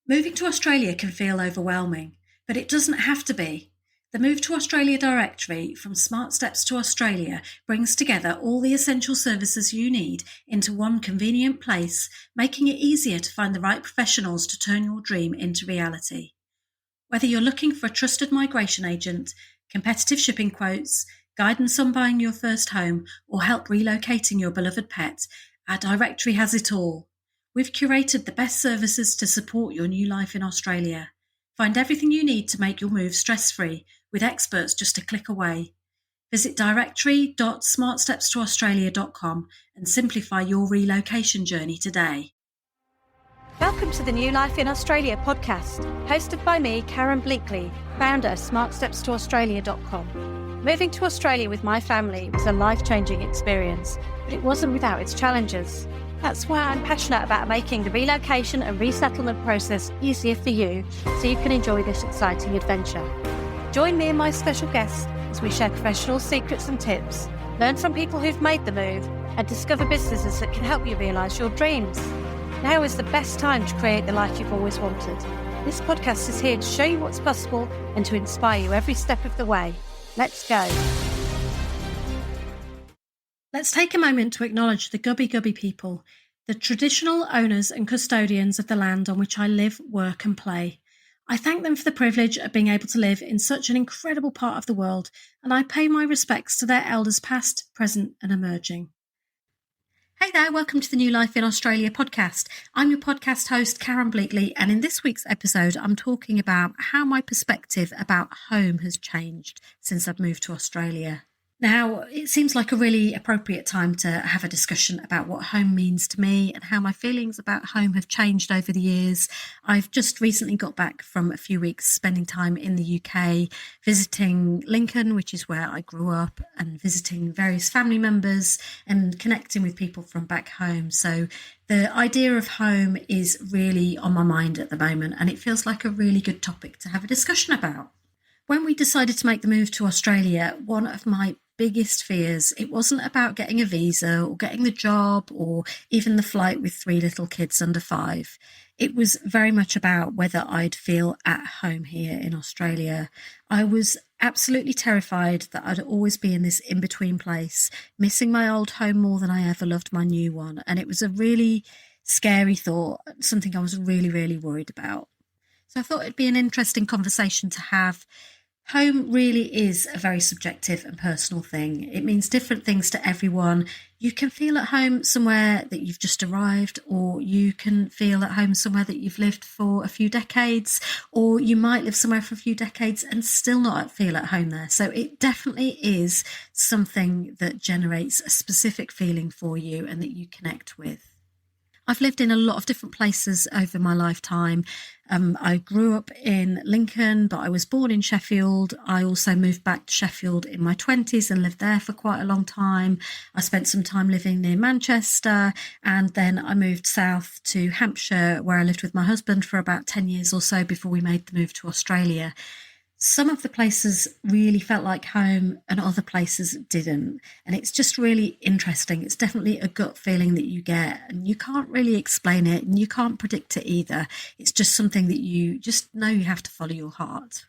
Moving to Australia can feel overwhelming, but it doesn't have to be. The Move to Australia directory from Smart Steps to Australia brings together all the essential services you need into one convenient place, making it easier to find the right professionals to turn your dream into reality. Whether you're looking for a trusted migration agent, competitive shipping quotes, guidance on buying your first home, or help relocating your beloved pet, our directory has it all. We've curated the best services to support your new life in Australia. Find everything you need to make your move stress-free, with experts just a click away. Visit directory.smartstepstoaustralia.com and simplify your relocation journey today. Welcome to the New Life in Australia podcast, hosted by me, Karen Bleakley, founder of smartstepstoaustralia.com. Moving to Australia with my family was a life-changing experience, but it wasn't without its challenges. That's why I'm passionate about making the relocation and resettlement process easier for you so you can enjoy this exciting adventure. Join me and my special guests as we share professional secrets and tips, learn from people who've made the move, and discover businesses that can help you realise your dreams. Now is the best time to create the life you've always wanted. This podcast is here to show you what's possible and to inspire you every step of the way. Let's go. Let's take a moment to acknowledge the Gubbi Gubbi people, the traditional owners and custodians of the land on which I live, work and play. I thank them for the privilege of being able to live in such an incredible part of the world, and I pay my respects to their elders past, present and emerging. Hey there, welcome to the New Life in Australia podcast. I'm your podcast host, Karen Bleakley, and in this week's episode, I'm talking about how my perspective about home has changed since I've moved to Australia. Now, it seems like a really appropriate time to have a discussion about what home means to me and how my feelings about home have changed over the years. I've just recently got back from a few weeks spending time in the UK, visiting Lincoln, which is where I grew up, and visiting various family members and connecting with people from back home. So the idea of home is really on my mind at the moment, and it feels like a really good topic to have a discussion about. When we decided to make the move to Australia, one of my biggest fears, it wasn't about getting a visa or getting the job or even the flight with 3 little kids under 5. It was very much about whether I'd feel at home here in Australia. I was absolutely terrified that I'd always be in this in-between place, missing my old home more than I ever loved my new one. And it was a really scary thought, something I was really, really worried about. So I thought it'd be an interesting conversation to have. Home really is a very subjective and personal thing. It means different things to everyone. You can feel at home somewhere that you've just arrived, or you can feel at home somewhere that you've lived for a few decades, or you might live somewhere for a few decades and still not feel at home there. So it definitely is something that generates a specific feeling for you and that you connect with. I've lived in a lot of different places over my lifetime. I grew up in Lincoln, but I was born in Sheffield. I also moved back to Sheffield in my 20s and lived there for quite a long time. I spent some time living near Manchester, and then I moved south to Hampshire, where I lived with my husband for about 10 years or so before we made the move to Australia. Some of the places really felt like home and other places didn't. And it's just really interesting. It's definitely a gut feeling that you get, and you can't really explain it and you can't predict it either. It's just something that you just know you have to follow your heart.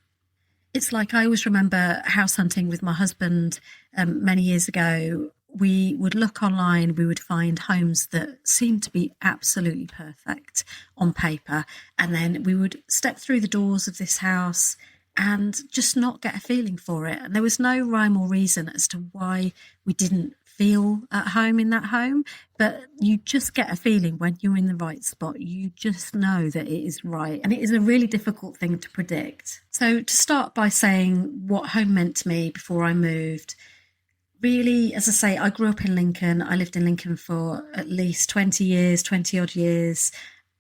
It's like I always remember house hunting with my husband many years ago. We would look online, we would find homes that seemed to be absolutely perfect on paper. And then we would step through the doors of this house and just not get a feeling for it. And there was no rhyme or reason as to why we didn't feel at home in that home, but you just get a feeling when you're in the right spot. You just know that it is right. And it is a really difficult thing to predict. So to start by saying what home meant to me before I moved, really, as I say, I grew up in Lincoln. I lived in Lincoln for at least 20 odd years.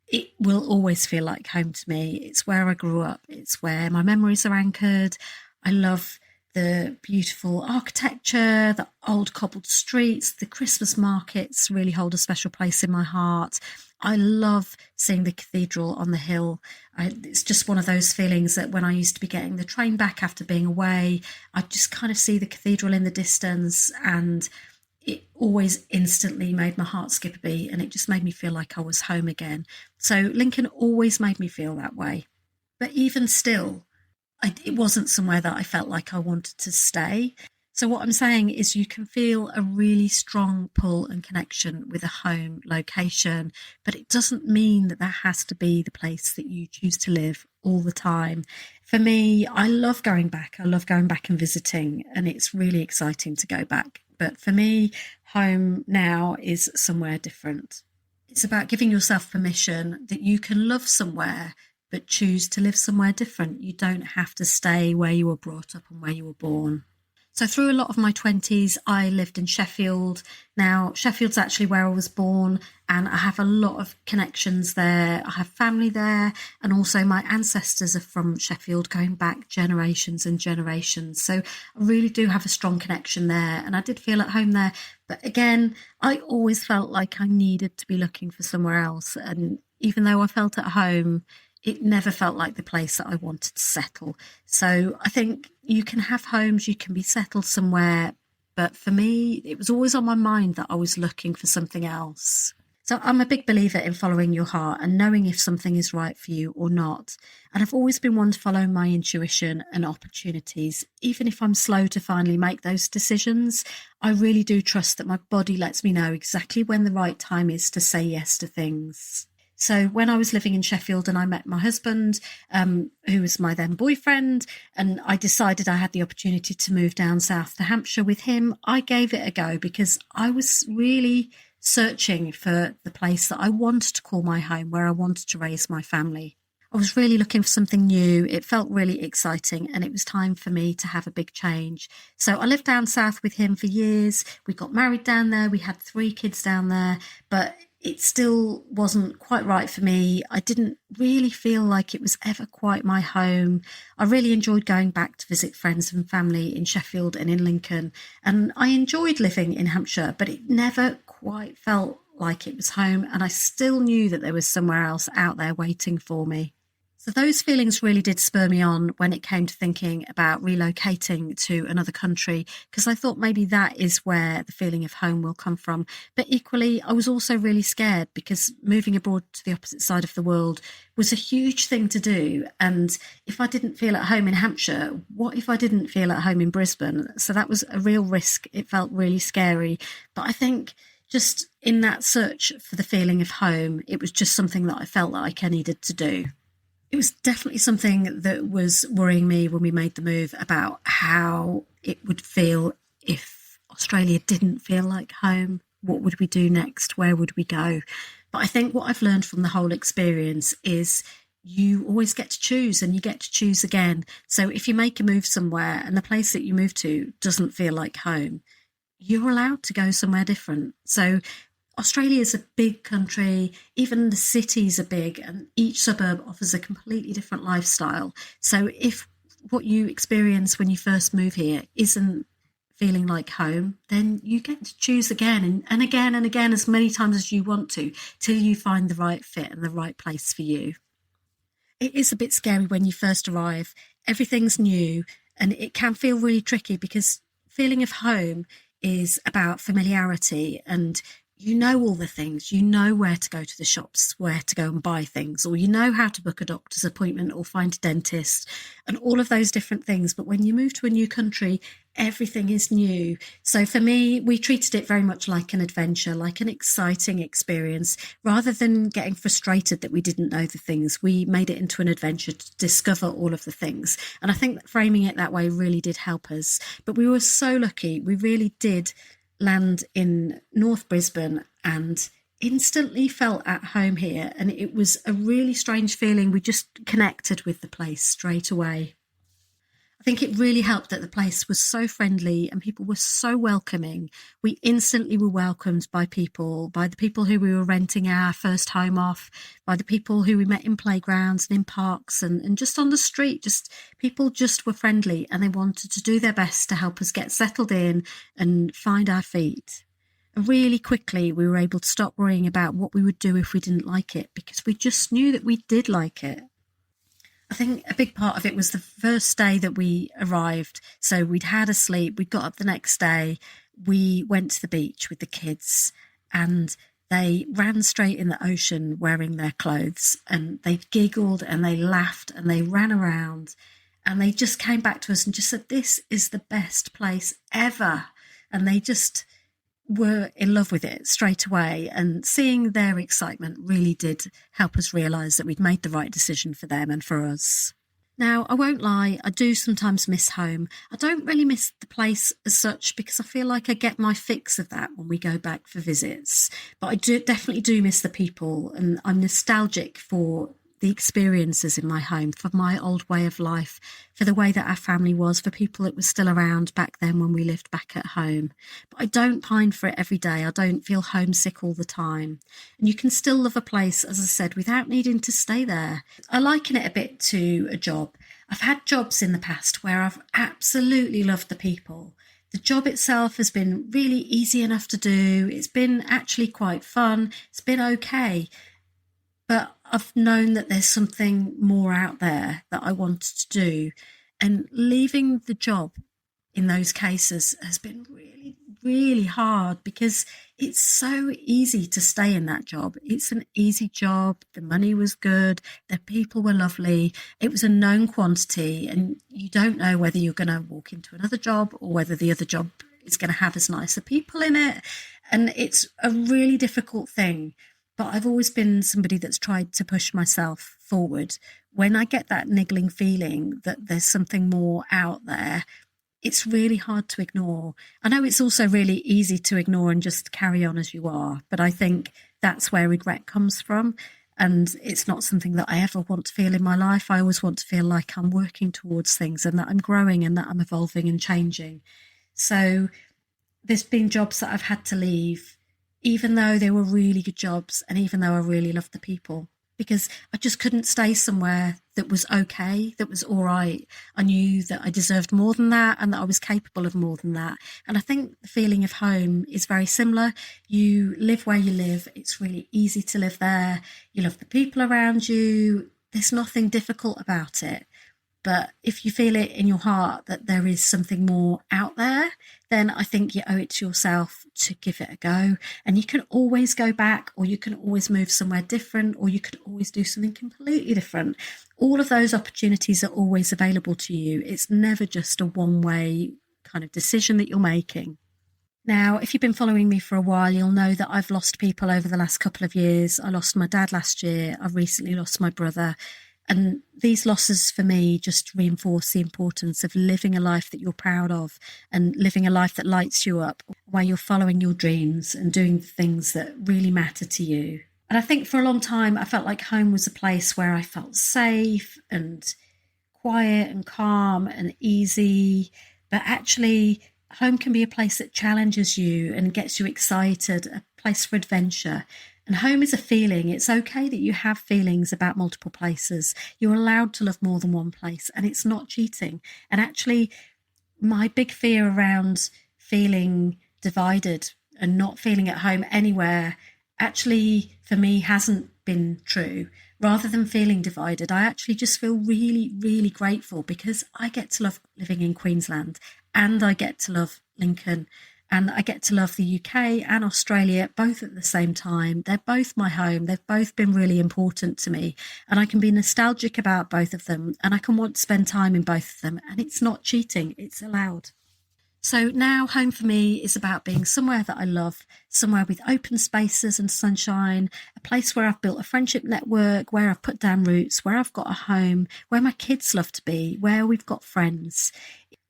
It will always feel like home to me. It's where I grew up. It's where my memories are anchored. I love the beautiful architecture, the old cobbled streets, the Christmas markets really hold a special place in my heart. I love seeing the cathedral on the hill. It's just one of those feelings that when I used to be getting the train back after being away, I'd just kind of see the cathedral in the distance, and it always instantly made my heart skip a beat, and it just made me feel like I was home again. So Lincoln always made me feel that way. But even still, it wasn't somewhere that I felt like I wanted to stay. So what I'm saying is you can feel a really strong pull and connection with a home location, but it doesn't mean that that has to be the place that you choose to live all the time. For me, I love going back. I love going back and visiting, and it's really exciting to go back. But for me, home now is somewhere different. It's about giving yourself permission that you can love somewhere but choose to live somewhere different. You don't have to stay where you were brought up and where you were born. So through a lot of my 20s, I lived in Sheffield. Now, Sheffield's actually where I was born, and I have a lot of connections there. I have family there, and also my ancestors are from Sheffield, going back generations and generations. So I really do have a strong connection there, and I did feel at home there. But again, I always felt like I needed to be looking for somewhere else. And even though I felt at home, it never felt like the place that I wanted to settle. So I think you can have homes, you can be settled somewhere. But for me, it was always on my mind that I was looking for something else. So I'm a big believer in following your heart and knowing if something is right for you or not. And I've always been one to follow my intuition and opportunities. Even if I'm slow to finally make those decisions, I really do trust that my body lets me know exactly when the right time is to say yes to things. So when I was living in Sheffield and I met my husband, who was my then boyfriend, and I decided I had the opportunity to move down south to Hampshire with him, I gave it a go because I was really searching for the place that I wanted to call my home, where I wanted to raise my family. I was really looking for something new. It felt really exciting, and it was time for me to have a big change. So I lived down south with him for years. We got married down there. We had 3 kids down there, but it still wasn't quite right for me. I didn't really feel like it was ever quite my home. I really enjoyed going back to visit friends and family in Sheffield and in Lincoln. And I enjoyed living in Hampshire, but it never quite felt like it was home. And I still knew that there was somewhere else out there waiting for me. So those feelings really did spur me on when it came to thinking about relocating to another country, because I thought maybe that is where the feeling of home will come from. But equally, I was also really scared because moving abroad to the opposite side of the world was a huge thing to do. And if I didn't feel at home in Hampshire, what if I didn't feel at home in Brisbane? So that was a real risk. It felt really scary. But I think just in that search for the feeling of home, it was just something that I felt like I needed to do. It was definitely something that was worrying me when we made the move about how it would feel if Australia didn't feel like home. What would we do next? Where would we go? But I think what I've learned from the whole experience is you always get to choose, and you get to choose again. So if you make a move somewhere and the place that you move to doesn't feel like home, you're allowed to go somewhere different. So Australia is a big country, even the cities are big, and each suburb offers a completely different lifestyle. So if what you experience when you first move here isn't feeling like home, then you get to choose again and again and again as many times as you want to, till you find the right fit and the right place for you. It is a bit scary when you first arrive. Everything's new, and it can feel really tricky because feeling of home is about familiarity, and you know all the things. You know where to go to the shops, where to go and buy things, or you know how to book a doctor's appointment or find a dentist, and all of those different things. But when you move to a new country, everything is new. So for me, we treated it very much like an adventure, like an exciting experience. Rather than getting frustrated that we didn't know the things, we made it into an adventure to discover all of the things. And I think that framing it that way really did help us. But we were so lucky. We really did land in North Brisbane and instantly felt at home here. And it was a really strange feeling. We just connected with the place straight away. I think it really helped that the place was so friendly and people were so welcoming. We instantly were welcomed by the people who we were renting our first home off, by the people who we met in playgrounds and in parks and just on the street. Just people just were friendly, and they wanted to do their best to help us get settled in and find our feet. And really quickly, we were able to stop worrying about what we would do if we didn't like it, because we just knew that we did like it. I think a big part of it was the first day that we arrived. So we'd had a sleep, we got up the next day, we went to the beach with the kids and they ran straight in the ocean wearing their clothes, and they giggled and they laughed and they ran around, and they just came back to us and just said, "This is the best place ever." And they just were in love with it straight away. And seeing their excitement really did help us realise that we'd made the right decision for them and for us. Now, I won't lie, I do sometimes miss home. I don't really miss the place as such because I feel like I get my fix of that when we go back for visits. But I definitely do miss the people, and I'm nostalgic for the experiences in my home, for my old way of life, for the way that our family was, for people that were still around back then when we lived back at home. But I don't pine for it every day. I don't feel homesick all the time. And you can still love a place, as I said, without needing to stay there. I liken it a bit to a job. I've had jobs in the past where I've absolutely loved the people. The job itself has been really easy enough to do. It's been actually quite fun. It's been okay. But I've known that there's something more out there that I wanted to do. And leaving the job in those cases has been really, really hard because it's so easy to stay in that job. It's an easy job. The money was good. The people were lovely. It was a known quantity. And you don't know whether you're going to walk into another job or whether the other job is going to have as nicer people in it. And it's a really difficult thing. But I've always been somebody that's tried to push myself forward. When I get that niggling feeling that there's something more out there, it's really hard to ignore. I know it's also really easy to ignore and just carry on as you are, but I think that's where regret comes from. And it's not something that I ever want to feel in my life. I always want to feel like I'm working towards things and that I'm growing and that I'm evolving and changing. So there's been jobs that I've had to leave, even though they were really good jobs and even though I really loved the people, because I just couldn't stay somewhere that was okay, that was all right. I knew that I deserved more than that and that I was capable of more than that. And I think the feeling of home is very similar. You live where you live. It's really easy to live there. You love the people around you. There's nothing difficult about it. But if you feel it in your heart that there is something more out there, then I think you owe it to yourself to give it a go. And you can always go back, or you can always move somewhere different, or you could always do something completely different. All of those opportunities are always available to you. It's never just a one-way kind of decision that you're making. Now, if you've been following me for a while, you'll know that I've lost people over the last couple of years. I lost my dad last year. I've recently lost my brother. And these losses for me just reinforce the importance of living a life that you're proud of and living a life that lights you up, where you're following your dreams and doing the things that really matter to you. And I think for a long time, I felt like home was a place where I felt safe and quiet and calm and easy. But actually, home can be a place that challenges you and gets you excited, a place for adventure. And home is a feeling. It's okay that you have feelings about multiple places. You're allowed to love more than one place, and it's not cheating. And actually, my big fear around feeling divided and not feeling at home anywhere actually, for me, hasn't been true. Rather than feeling divided, I actually just feel really, really grateful because I get to love living in Queensland and I get to love Lincoln. And I get to love the UK and Australia both at the same time. They're both my home. They've both been really important to me. And I can be nostalgic about both of them. And I can want to spend time in both of them. And it's not cheating. It's allowed. So now home for me is about being somewhere that I love, somewhere with open spaces and sunshine, a place where I've built a friendship network, where I've put down roots, where I've got a home, where my kids love to be, where we've got friends.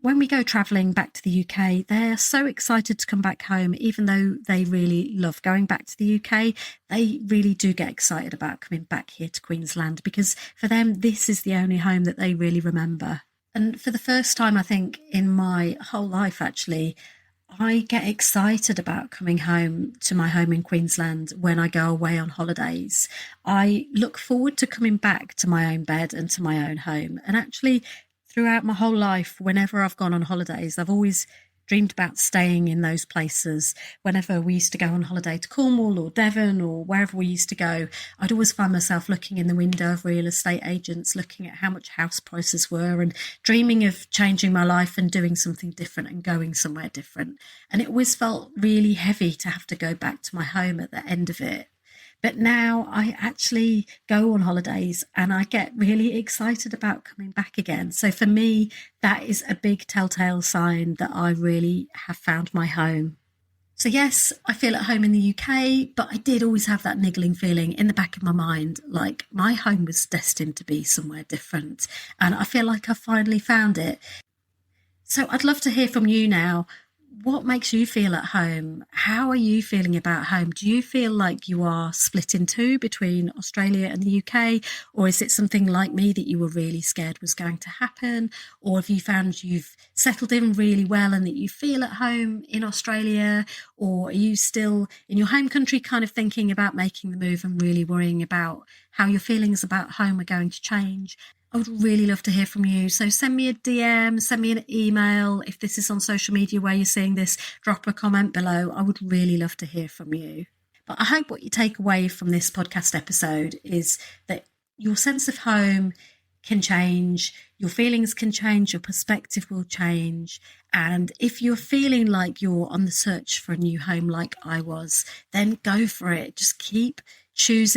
When we go travelling back to the UK, they're so excited to come back home, even though they really love going back to the UK. They really do get excited about coming back here to Queensland because for them, this is the only home that they really remember. And for the first time, I think, in my whole life, actually, I get excited about coming home to my home in Queensland when I go away on holidays. I look forward to coming back to my own bed and to my own home. And actually, throughout my whole life, whenever I've gone on holidays, I've always dreamed about staying in those places. Whenever we used to go on holiday to Cornwall or Devon or wherever we used to go, I'd always find myself looking in the window of real estate agents, looking at how much house prices were and dreaming of changing my life and doing something different and going somewhere different. And it always felt really heavy to have to go back to my home at the end of it. But now I actually go on holidays and I get really excited about coming back again. So for me, that is a big telltale sign that I really have found my home. So yes, I feel at home in the UK, but I did always have that niggling feeling in the back of my mind, like my home was destined to be somewhere different. And I feel like I finally found it. So I'd love to hear from you now. What makes you feel at home? How are you feeling about home? Do you feel like you are split in two between Australia and the UK? Or is it something like me that you were really scared was going to happen? Or have you found you've settled in really well and that you feel at home in Australia? Or are you still in your home country kind of thinking about making the move and really worrying about how your feelings about home are going to change? I would really love to hear from you. So send me a DM, send me an email. If this is on social media where you're seeing this, drop a comment below. I would really love to hear from you. But I hope what you take away from this podcast episode is that your sense of home can change, your feelings can change, your perspective will change. And if you're feeling like you're on the search for a new home like I was, then go for it. Just keep choose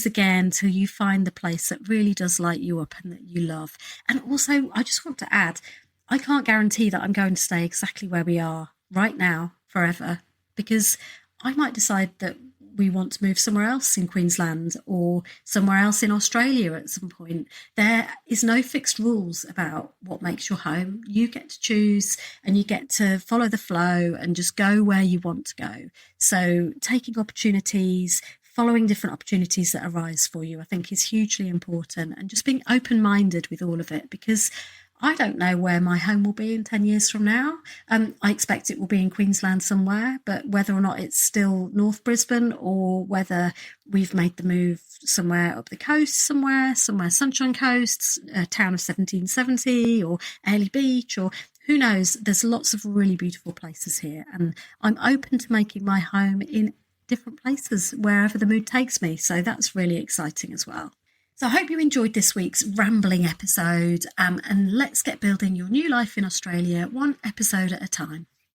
again till you find the place that really does light you up and that you love. And also, I just want to add, I can't guarantee that I'm going to stay exactly where we are right now forever, because I might decide that we want to move somewhere else in Queensland or somewhere else in Australia at some point. There is no fixed rules about what makes your home. You get to choose and you get to follow the flow and just go where you want to go. So taking opportunities, following different opportunities that arise for you, I think is hugely important, and just being open-minded with all of it, because I don't know where my home will be in 10 years from now. I expect it will be in Queensland somewhere, but whether or not it's still North Brisbane or whether we've made the move somewhere up the coast, somewhere Sunshine Coast, a town of 1770 or Airlie Beach, or who knows, there's lots of really beautiful places here. And I'm open to making my home in different places wherever the mood takes me. So that's really exciting as well. So I hope you enjoyed this week's rambling episode, and let's get building your new life in Australia one episode at a time.